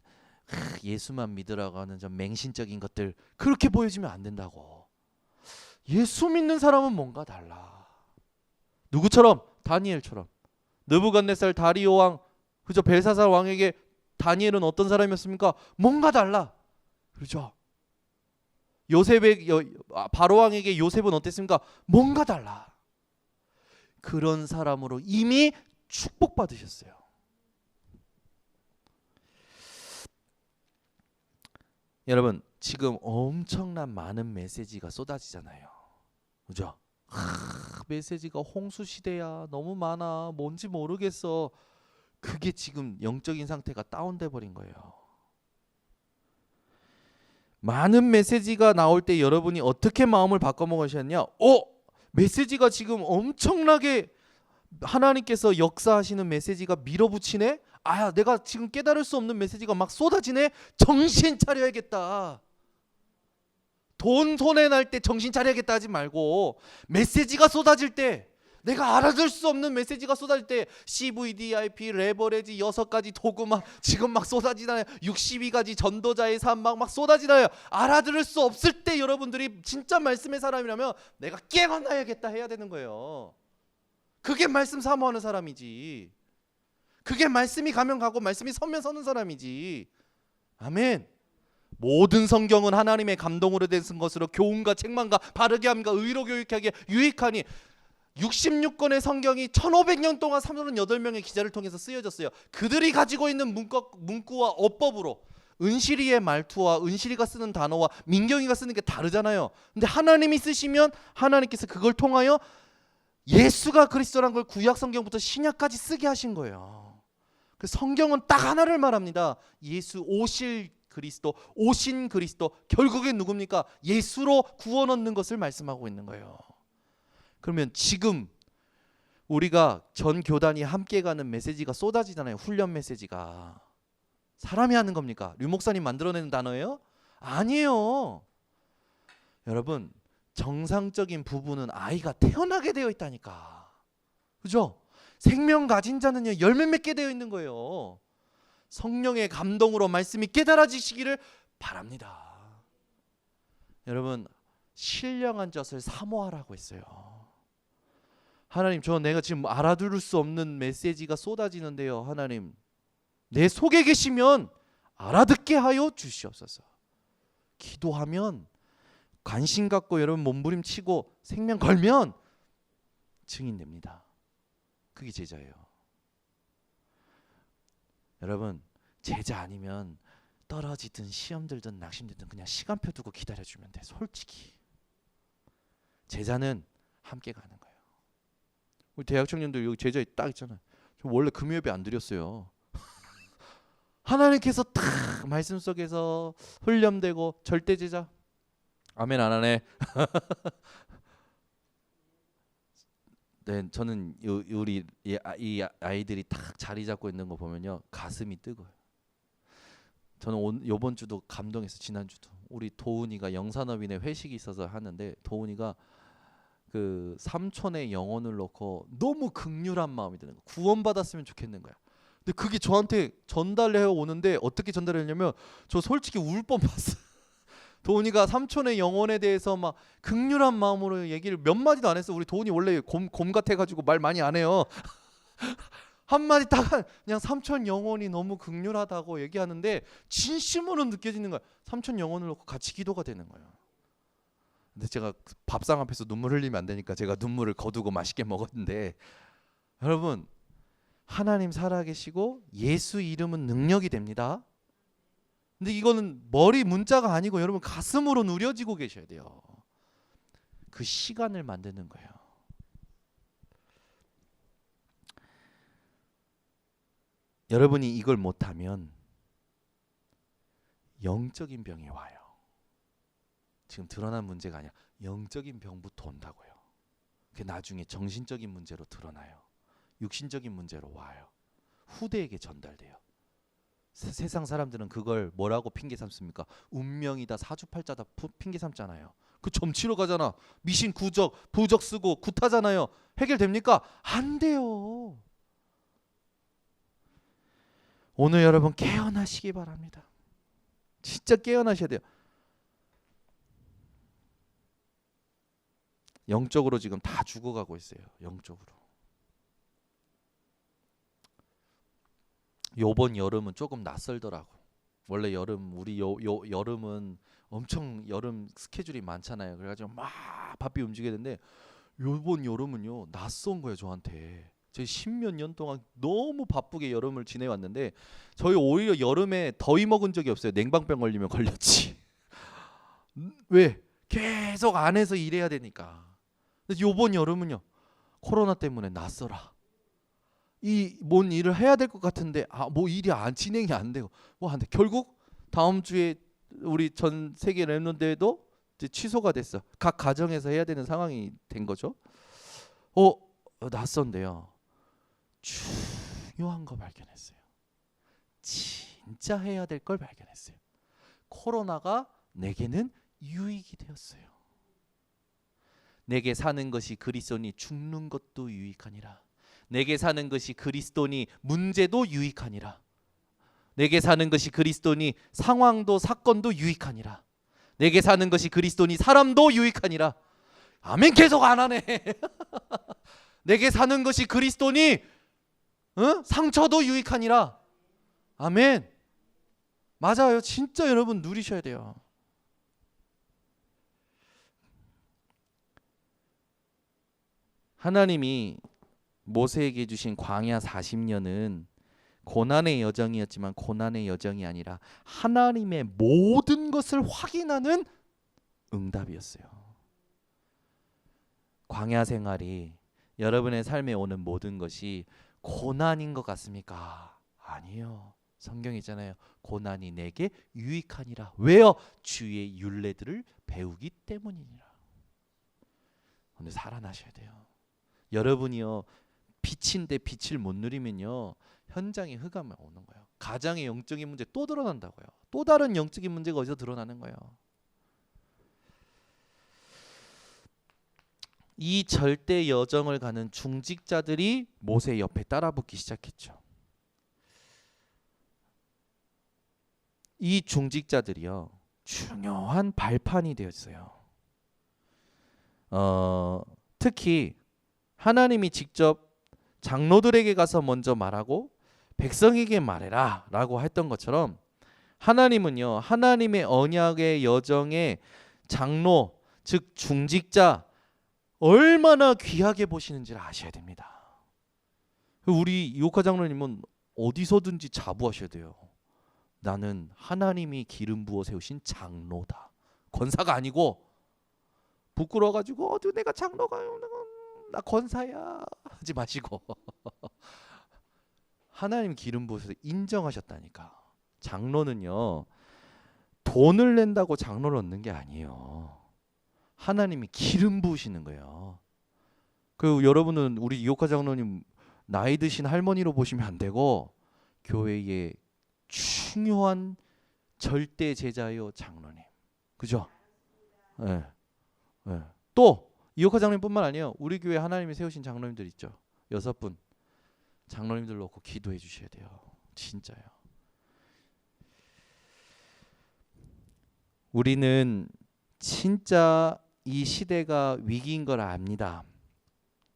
예수만 믿으라고 하는 좀 맹신적인 것들 그렇게 보여주면 안 된다고. 예수 믿는 사람은 뭔가 달라. 누구처럼? 다니엘처럼. 느부갓네살 다리오 왕 그저 벨사살 왕에게 다니엘은 어떤 사람이었습니까? 뭔가 달라. 그렇죠? 바로 왕에게 요셉은 어땠습니까? 뭔가 달라. 그런 사람으로 이미 축복받으셨어요. 여러분, 지금 엄청난 많은 메시지가 쏟아지잖아요. 그죠? 메시지가 홍수 시대야. 너무 많아. 뭔지 모르겠어. 그게 지금 영적인 상태가 다운돼 버린 거예요. 많은 메시지가 나올 때 여러분이 어떻게 마음을 바꿔 먹으셨냐? 메시지가 지금 엄청나게 하나님께서 역사하시는 메시지가 밀어붙이네? 내가 지금 깨달을 수 없는 메시지가 막 쏟아지네? 정신 차려야겠다. 돈 손에 날 때 정신 차려야겠다 하지 말고, 메시지가 쏟아질 때, 내가 알아들 수 없는 메시지가 쏟아질 때, CVDIP, 레버레지 6가지 도구막 지금 막 쏟아지나요? 62가지 전도자의 삶 막 쏟아지나요? 알아들을 수 없을 때 여러분들이 진짜 말씀의 사람이라면 내가 깨어나야겠다 해야 되는 거예요. 그게 말씀 사모하는 사람이지. 그게 말씀이 가면 가고 말씀이 서면 서는 사람이지. 아멘. 모든 성경은 하나님의 감동으로 된 것으로 교훈과 책망과 바르게 함과 의로 교육하기에 유익하니. 66권의 성경이 1500년 동안 38명의 기자를 통해서 쓰여졌어요. 그들이 가지고 있는 문구와 어법으로, 은실이의 말투와 은실이가 쓰는 단어와 민경이가 쓰는 게 다르잖아요. 근데 하나님이 쓰시면 하나님께서 그걸 통하여 예수가 그리스도란 걸 구약 성경부터 신약까지 쓰게 하신 거예요. 그 성경은 딱 하나를 말합니다. 예수, 오실 그리스도, 오신 그리스도. 결국엔 누굽니까? 예수로 구원 얻는 것을 말씀하고 있는 거예요. 그러면 지금 우리가 전 교단이 함께 가는 메시지가 쏟아지잖아요. 훈련 메시지가. 사람이 하는 겁니까? 류 목사님 만들어내는 단어예요? 아니에요. 여러분, 정상적인 부부는 아이가 태어나게 되어 있다니까. 그죠? 생명 가진 자는요, 열매 맺게 되어 있는 거예요. 성령의 감동으로 말씀이 깨달아지시기를 바랍니다. 여러분, 신령한 젖을 사모하라고 했어요. 하나님, 내가 지금 알아들을 수 없는 메시지가 쏟아지는데요. 하나님, 내 속에 계시면 알아듣게 하여 주시옵소서. 기도하면, 관심 갖고 여러분 몸부림치고 생명 걸면 증인됩니다. 그게 제자예요. 여러분, 제자 아니면 떨어지든 시험 들든 낙심되든 그냥 시간표 두고 기다려주면 돼. 솔직히. 제자는 함께 가는 거예요. 우리 대학 청년들 여기 제자 딱 있잖아요. 저 원래 금요예배 안 드렸어요. 하나님께서 딱 말씀 속에서 훈련되고 절대 제자. 아멘 안 하네. 네, 저는 우리 이 아이들이 딱 자리 잡고 있는 거 보면요, 가슴이 뜨거워요. 저는 이번 주도 감동해서, 지난주도 우리 도훈이가 영산업인의 회식이 있어서 하는데, 도훈이가 그 삼촌의 영혼을 놓고 너무 극률한 마음이 드는 거야. 구원받았으면 좋겠는 거야. 근데 그게 저한테 전달해 오는데, 어떻게 전달했냐면 저 솔직히 울 뻔봤어요. 도훈이가 삼촌의 영혼에 대해서 막 극률한 마음으로 얘기를 몇 마디도 안 했어. 우리 도훈이 원래 곰 같아가지고 말 많이 안 해요. 한마디 딱 그냥 삼촌 영혼이 너무 극률하다고 얘기하는데 진심으로 느껴지는 거야. 삼촌 영혼을 놓고 같이 기도가 되는 거예요. 근데 제가 밥상 앞에서 눈물 흘리면 안 되니까 제가 눈물을 거두고 맛있게 먹었는데, 여러분, 하나님 살아계시고 예수 이름은 능력이 됩니다. 근데 이거는 머리 문자가 아니고 여러분 가슴으로 누려지고 계셔야 돼요. 그 시간을 만드는 거예요. 여러분이 이걸 못하면 영적인 병이 와요. 지금 드러난 문제가 아니야. 영적인 병부터 온다고요. 그게 나중에 정신적인 문제로 드러나요. 육신적인 문제로 와요. 후대에게 전달돼요. 세상 사람들은 그걸 뭐라고 핑계 삼습니까? 운명이다, 사주팔자다 핑계 삼잖아요. 그 점치러 가잖아. 미신 부적 쓰고 굿하잖아요. 해결됩니까? 안 돼요. 오늘 여러분 깨어나시기 바랍니다. 진짜 깨어나셔야 돼요. 영적으로 지금 다 죽어가고 있어요. 영적으로. 요번 여름은 조금 낯설더라고. 원래 우리 여름은 엄청 여름 스케줄이 많잖아요. 그래가지고 막 바삐 움직여야 되는데 요번 여름은요 낯선 거예요 저한테. 저희 십몇 년 동안 너무 바쁘게 여름을 지내왔는데 저희 오히려 여름에 더위 먹은 적이 없어요. 냉방병 걸리면 걸렸지. 왜? 계속 안에서 일해야 되니까. 근데 요번 여름은요 코로나 때문에 낯설어. 이 뭔 일을 해야 될 것 같은데 뭐 일이 안 진행이 안 되고 뭐 한데 결국 다음 주에 우리 전 세계 랩넌 대회도 이제 취소가 됐어. 각 가정에서 해야 되는 상황이 된 거죠. 낯선데요. 중요한 거 발견했어요. 진짜 해야 될 걸 발견했어요. 코로나가 내게는 유익이 되었어요. 내게 사는 것이 그리스도니 죽는 것도 유익하니라. 내게 사는 것이 그리스도니 문제도 유익하니라. 내게 사는 것이 그리스도니 상황도 사건도 유익하니라. 내게 사는 것이 그리스도니 사람도 유익하니라. 아멘. 계속 안 하네. 내게 사는 것이 그리스도니 상처도 유익하니라. 아멘. 맞아요. 진짜 여러분 누리셔야 돼요. 하나님이 모세에게 주신 광야 40년은 고난의 여정이었지만 고난의 여정이 아니라 하나님의 모든 것을 확인하는 응답이었어요. 광야 생활이 여러분의 삶에 오는 모든 것이 고난인 것 같습니까? 아니요. 성경에 있잖아요. 고난이 내게 유익하니라. 왜요? 주의 율례들을 배우기 때문이니라. 오늘 살아나셔야 돼요. 여러분이요 빛인데 빛을 못 누리면요 현장에 흑암이 오는 거예요. 가정의 영적인 문제 또 드러난다고요. 또 다른 영적인 문제가 어디서 드러나는 거예요. 이 절대 여정을 가는 중직자들이 모세 옆에 따라붙기 시작했죠. 이 중직자들이요 중요한 발판이 되었어요. 특히 하나님이 직접 장로들에게 가서 먼저 말하고 백성에게 말해라 라고 했던 것처럼 하나님은요 하나님의 언약의 여정의 장로 즉 중직자 얼마나 귀하게 보시는지를 아셔야 됩니다. 우리 이호카 장로님은 어디서든지 자부하셔야 돼요. 나는 하나님이 기름 부어 세우신 장로다. 권사가 아니고 부끄러워가지고 내가 장로가 나 권사야 하지 마시고 하나님 기름 부어서 인정하셨다니까. 장로는요 돈을 낸다고 장로를 얻는 게 아니에요. 하나님이 기름 부으시는 거예요. 그 여러분은 우리 이호카 장로님 나이 드신 할머니로 보시면 안 되고 교회의 중요한 절대 제자요 장로님. 그죠? 네. 네. 또 이호카 장로님뿐만 아니에요. 우리 교회 하나님이 세우신 장로님들 있죠. 6분 장로님들 놓고 기도해 주셔야 돼요. 진짜요. 우리는 진짜 이 시대가 위기인 걸 압니다.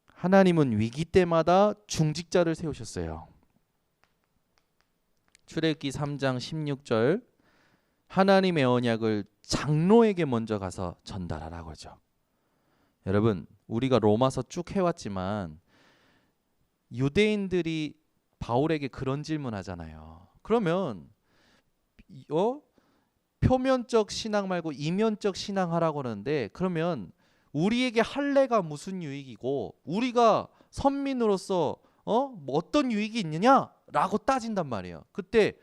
하나님은 위기 때마다 중직자를 세우셨어요. 출애굽기 3장 16절 하나님의 언약을 장로에게 먼저 가서 전달하라고 하죠. 여러분 우리가 로마서 쭉 해왔지만 유대인들이 바울에게 그런 질문하잖아요. 그러면 표면적 신앙 말고 이면적 신앙 하라고 하는데 그러면 우리에게 할례가 무슨 유익이고 우리가 선민으로서 뭐 어떤 유익이 있느냐라고 따진단 말이에요. 그때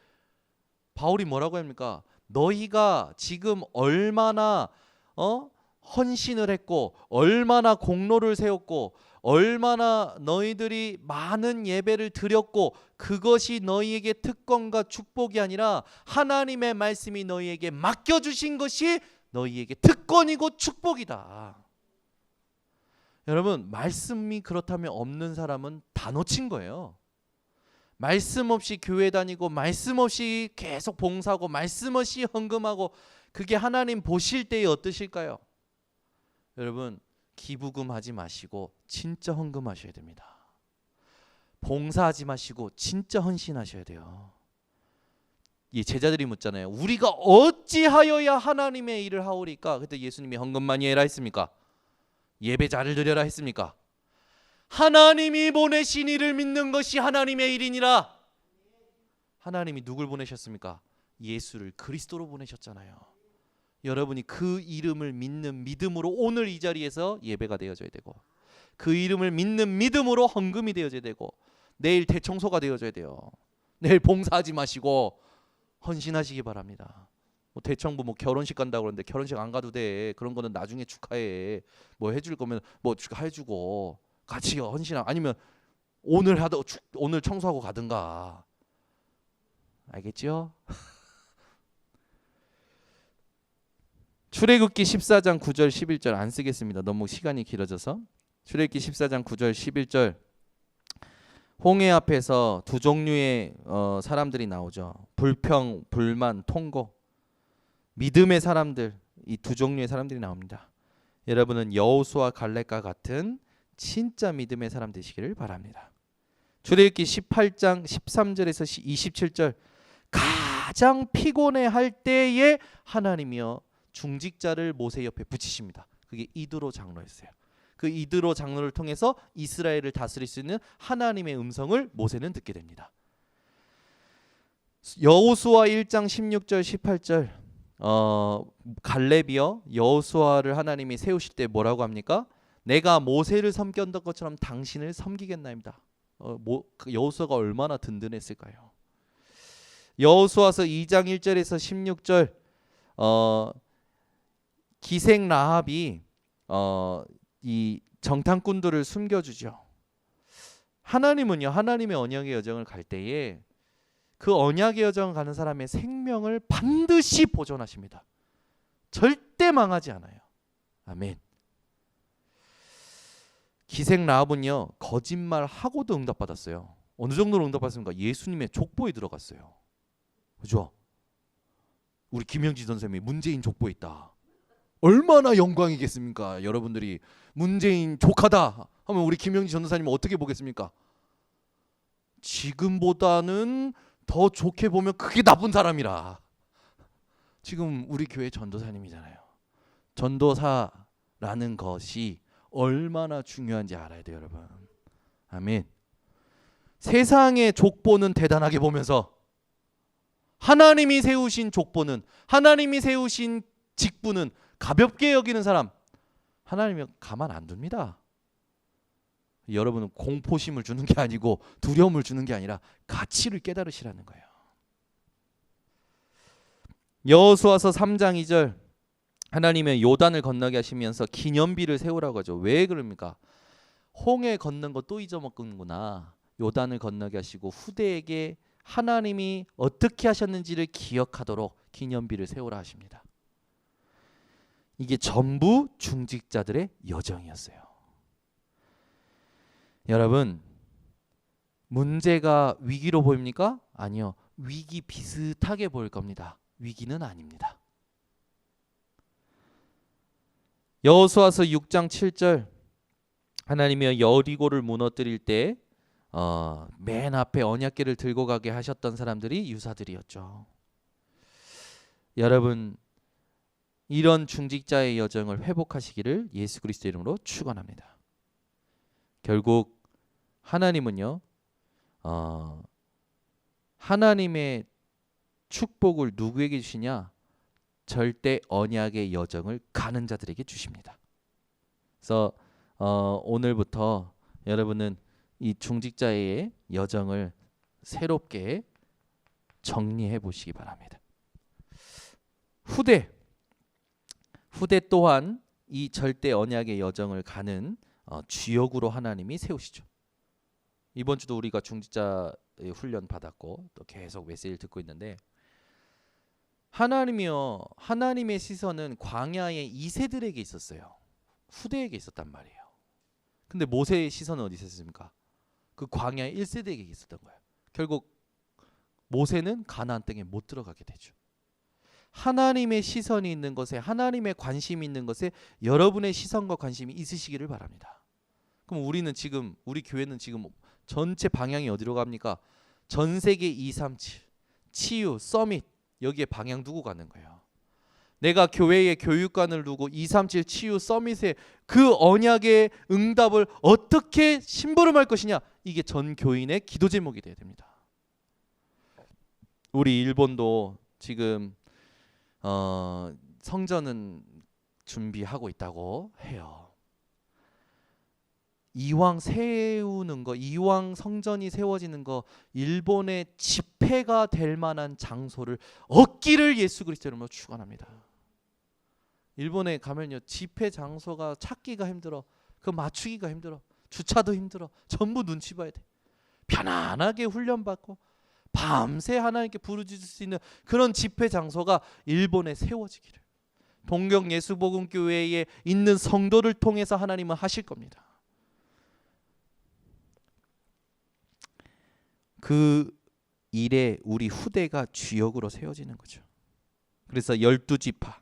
바울이 뭐라고 합니까? 너희가 지금 얼마나 헌신을 했고 얼마나 공로를 세웠고 얼마나 너희들이 많은 예배를 드렸고 그것이 너희에게 특권과 축복이 아니라 하나님의 말씀이 너희에게 맡겨주신 것이 너희에게 특권이고 축복이다. 여러분 말씀이 그렇다면 없는 사람은 다 놓친 거예요. 말씀 없이 교회 다니고 말씀 없이 계속 봉사하고 말씀 없이 헌금하고 그게 하나님 보실 때에 어떠실까요? 여러분 기부금 하지 마시고 진짜 헌금하셔야 됩니다. 봉사하지 마시고 진짜 헌신하셔야 돼요. 이 제자들이 묻잖아요. 우리가 어찌하여야 하나님의 일을 하오리까? 그때 예수님이 헌금만이 해라 했습니까? 예배자를 드려라 했습니까? 하나님이 보내신 이를 믿는 것이 하나님의 일이니라. 하나님이 누굴 보내셨습니까? 예수를 그리스도로 보내셨잖아요. 여러분이 그 이름을 믿는 믿음으로 오늘 이 자리에서 예배가 되어져야 되고, 그 이름을 믿는 믿음으로 헌금이 되어져야 되고, 내일 대청소가 되어져야 돼요. 내일 봉사하지 마시고 헌신하시기 바랍니다. 뭐 대청부 뭐 결혼식 간다고 그러는데 결혼식 안 가도 돼. 그런 거는 나중에 축하해. 뭐 해줄 거면 뭐 축하해주고 같이 헌신하, 아니면 오늘 청소하고 가든가. 알겠죠? 출애굽기 14장 9절 11절 안 쓰겠습니다. 너무 시간이 길어져서. 출애굽기 14장 9절 11절 홍해 앞에서 두 종류의 사람들이 나오죠. 불평, 불만, 통고. 믿음의 사람들, 이 두 종류의 사람들이 나옵니다. 여러분은 여호수아 갈렙과 같은 진짜 믿음의 사람 되시기를 바랍니다. 출애굽기 18장 13절에서 27절 가장 피곤해할 때에 하나님이여 중직자를 모세 옆에 붙이십니다. 그게 이드로 장로였어요. 그 이드로 장로를 통해서 이스라엘을 다스릴 수 있는 하나님의 음성을 모세는 듣게 됩니다. 여호수아 1장 16절 18절 갈렙이요 여호수아를 하나님이 세우실 때 뭐라고 합니까? 내가 모세를 섬겼던 것처럼 당신을 섬기겠나이다. 여호수아가 얼마나 든든했을까요? 여호수아서 2장 1절에서 16절 기생 라합이 이 정탐꾼들을 숨겨주죠. 하나님은요, 하나님의 언약의 여정을 갈 때에 그 언약의 여정을 가는 사람의 생명을 반드시 보존하십니다. 절대 망하지 않아요. 아멘. 기생 라합은요 거짓말하고도 응답받았어요. 어느 정도로 응답받았습니까? 예수님의 족보에 들어갔어요. 그죠? 우리 김영지 선생님이 문재인 족보에 있다. 얼마나 영광이겠습니까? 여러분들이 문재인 족하다 하면 우리 김영지 전도사님은 어떻게 보겠습니까? 지금보다는 더 좋게 보면 그게 나쁜 사람이라. 지금 우리 교회 전도사님이잖아요. 전도사라는 것이 얼마나 중요한지 알아야 돼요, 여러분. 아멘. 세상의 족보는 대단하게 보면서 하나님이 세우신 족보는, 하나님이 세우신 직분은 가볍게 여기는 사람, 하나님이 가만 안 둡니다. 여러분은 공포심을 주는 게 아니고 두려움을 주는 게 아니라 가치를 깨달으시라는 거예요. 여호수아서 3장 2절 하나님의 요단을 건너게 하시면서 기념비를 세우라고 하죠. 왜 그럽니까? 홍해 건넌 거 또 잊어먹는구나. 요단을 건너게 하시고 후대에게 하나님이 어떻게 하셨는지를 기억하도록 기념비를 세우라 하십니다. 이게 전부 중직자들의 여정이었어요. 여러분, 문제가 위기로 보입니까? 아니요. 위기 비슷하게 보일 겁니다. 위기는 아닙니다. 여호수아서 6장 7절 하나님이 여리고를 무너뜨릴 때 맨 앞에 언약궤를 들고 가게 하셨던 사람들이 유사들이었죠. 여러분, 이런 중직자의 여정을 회복하시기를 예수 그리스도 이름으로 축원합니다. 결국 하나님은요, 하나님의 축복을 누구에게 주시냐? 절대 언약의 여정을 가는 자들에게 주십니다. 그래서 오늘부터 여러분은 이 중직자의 여정을 새롭게 정리해 보시기 바랍니다. 후대 또한 이 절대 언약의 여정을 가는 주역으로 하나님이 세우시죠. 이번 주도 우리가 중직자 훈련 받았고 또 계속 메시지를 듣고 있는데, 하나님이요, 하나님의 시선은 광야의 2세들에게 있었어요. 후대에게 있었단 말이에요. 근데 모세의 시선은 어디 있었습니까? 그 광야의 1세대에게 있었던 거예요. 결국 모세는 가나안 땅에 못 들어가게 되죠. 하나님의 시선이 있는 것에, 하나님의 관심이 있는 것에 여러분의 시선과 관심이 있으시기를 바랍니다. 그럼 우리 교회는 지금 전체 방향이 어디로 갑니까? 전 세계 237 치유 서밋 여기에 방향 두고 가는 거예요. 내가 교회에 교육관을 두고 237 치유 서밋에 그 언약의 응답을 어떻게 심부름할 것이냐, 이게 전 교인의 기도 제목이 돼야 됩니다. 우리 일본도 지금 성전은 준비하고 있다고 해요. 이왕 세우는 거, 이왕 성전이 세워지는 거, 일본의 집회가 될 만한 장소를 얻기를 예수 그리스도 이름으로 축원합니다. 일본에 가면요, 집회 장소가 찾기가 힘들어. 그 맞추기가 힘들어. 주차도 힘들어. 전부 눈치 봐야 돼. 편안하게 훈련받고 밤새 하나님께 부르짖을 수 있는 그런 집회 장소가 일본에 세워지기를 동경 예수복음교회에 있는 성도를 통해서 하나님은 하실 겁니다. 그 일에 우리 후대가 주역으로 세워지는 거죠. 그래서 12지파,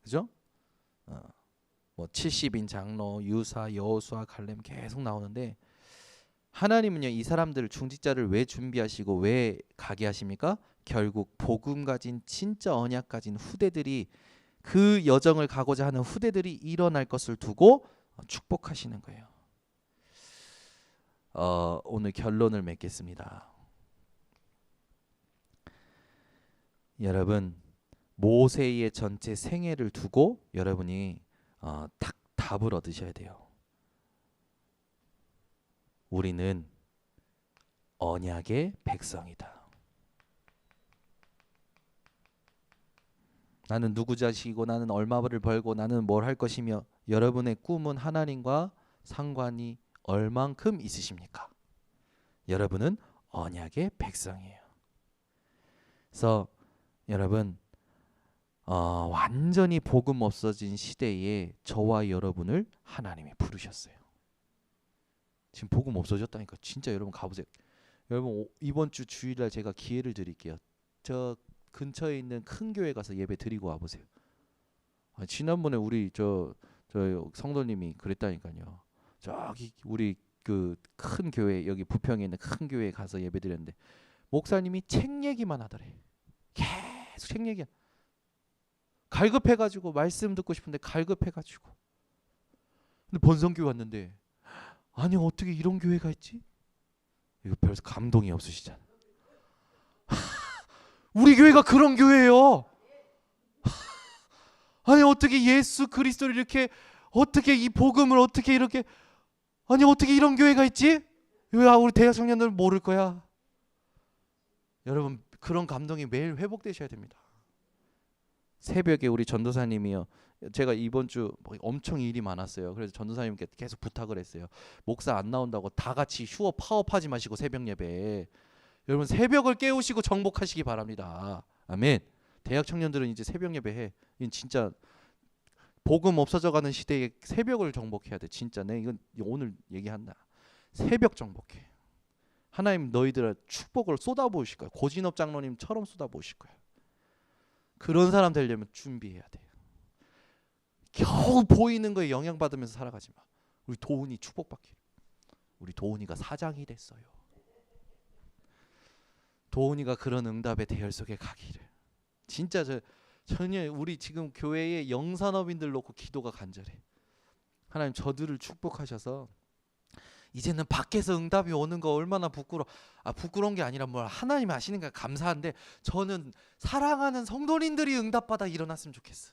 그죠? 뭐 70인 장로, 유사, 여호수아, 갈렙 계속 나오는데, 하나님은요 이 사람들 중직자를 왜 준비하시고 왜 가게 하십니까? 결국 복음 가진 진짜 언약 가진 후대들이, 그 여정을 가고자 하는 후대들이 일어날 것을 두고 축복하시는 거예요. 오늘 결론을 맺겠습니다. 여러분, 모세의 전체 생애를 두고 여러분이 답을 얻으셔야 돼요. 우리는 언약의 백성이다. 나는 누구 자식이고 나는 얼마를 벌고 나는 뭘 할 것이며, 여러분의 꿈은 하나님과 상관이 얼만큼 있으십니까? 여러분은 언약의 백성이에요. 그래서 여러분, 완전히 복음 없어진 시대에 저와 여러분을 하나님이 부르셨어요. 지금 복음 없어졌다니까. 진짜 여러분 가보세요. 여러분 이번 주 주일날 제가 기회를 드릴게요. 저 근처에 있는 큰 교회 가서 예배 드리고 와보세요. 지난번에 우리 저 성도님이 그랬다니까요. 저기 우리 그 큰 교회, 여기 부평에 있는 큰 교회에 가서 예배 드렸는데 목사님이 책 얘기만 하더래. 계속 책 얘기. 갈급해가지고 말씀 듣고 싶은데 갈급해가지고. 근데 본성교회 왔는데, 아니 어떻게 이런 교회가 있지? 이거 별 감동이 없으시잖아. 우리 교회가 그런 교회예요. 아니 어떻게 예수 그리스도를 이렇게, 어떻게 이 복음을 어떻게 이렇게, 아니 어떻게 이런 교회가 있지? 왜 우리 대학 청년들 모를 거야? 여러분 그런 감동이 매일 회복되셔야 됩니다. 새벽에 우리 전도사님이요, 제가 이번 주 엄청 일이 많았어요. 그래서 전도사님께 계속 부탁을 했어요. 목사 안 나온다고 다 같이 휴업 파업하지 마시고 새벽 예배에 여러분 새벽을 깨우시고 정복하시기 바랍니다. 아멘. 대학 청년들은 이제 새벽 예배해. 이건 진짜 복음 없어져가는 시대에 새벽을 정복해야 돼. 진짜 내 이건 오늘 얘기한다. 새벽 정복해. 하나님 너희들의 축복을 쏟아부으실 거야. 고진업 장로님처럼 쏟아부으실 거야. 그런 사람 되려면 준비해야 돼요. 겨우 보이는 거에 영향받으면서 살아가지 마. 우리 도훈이 축복받기를. 우리 도훈이가 사장이 됐어요. 도훈이가 그런 응답의 대열 속에 가기를. 진짜 전혀 우리 지금 교회에 영산업인들 놓고 기도가 간절해. 하나님 저들을 축복하셔서 이제는 밖에서 응답이 오는 거 얼마나 부끄러운 게 아니라 뭘 하나님이 하시는 게 감사한데, 저는 사랑하는 성도님들이 응답받아 일어났으면 좋겠어.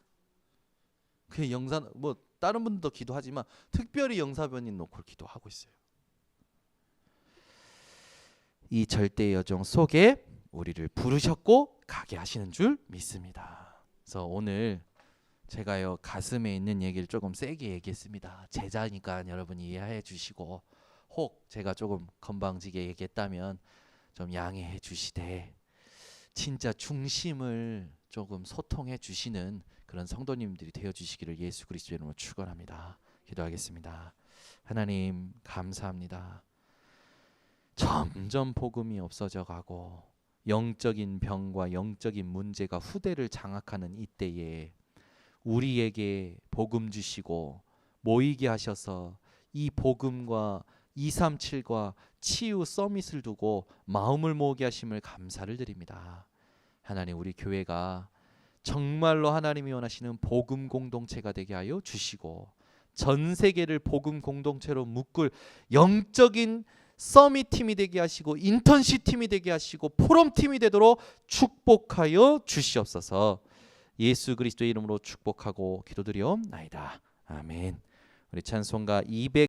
그 영산 뭐 다른 분들도 기도하지만 특별히 영사변인 놓고 기도하고 있어요. 이 절대 여정 속에 우리를 부르셨고 가게 하시는 줄 믿습니다. 그래서 오늘 제가요 가슴에 있는 얘기를 조금 세게 얘기했습니다. 제자니까 여러분이 이해해 주시고, 혹 제가 조금 건방지게 얘기했다면 좀 양해해 주시되, 진짜 중심을 조금 소통해 주시는 그런 성도님들이 되어 주시기를 예수 그리스도의 이름으로 축원합니다. 기도하겠습니다. 하나님 감사합니다. 점점 복음이 없어져 가고 영적인 병과 영적인 문제가 후대를 장악하는 이때에 우리에게 복음 주시고 모이게 하셔서 이 복음과 237과 치유 서밋을 두고 마음을 모으게 하심을 감사를 드립니다. 하나님, 우리 교회가 정말로 하나님이 원하시는 복음 공동체가 되게 하여 주시고 전 세계를 복음 공동체로 묶을 영적인 서밋 팀이 되게 하시고 인턴십 팀이 되게 하시고 포럼 팀이 되도록 축복하여 주시옵소서. 예수 그리스도의 이름으로 축복하고 기도드리옵나이다. 아멘. 우리 찬송가 200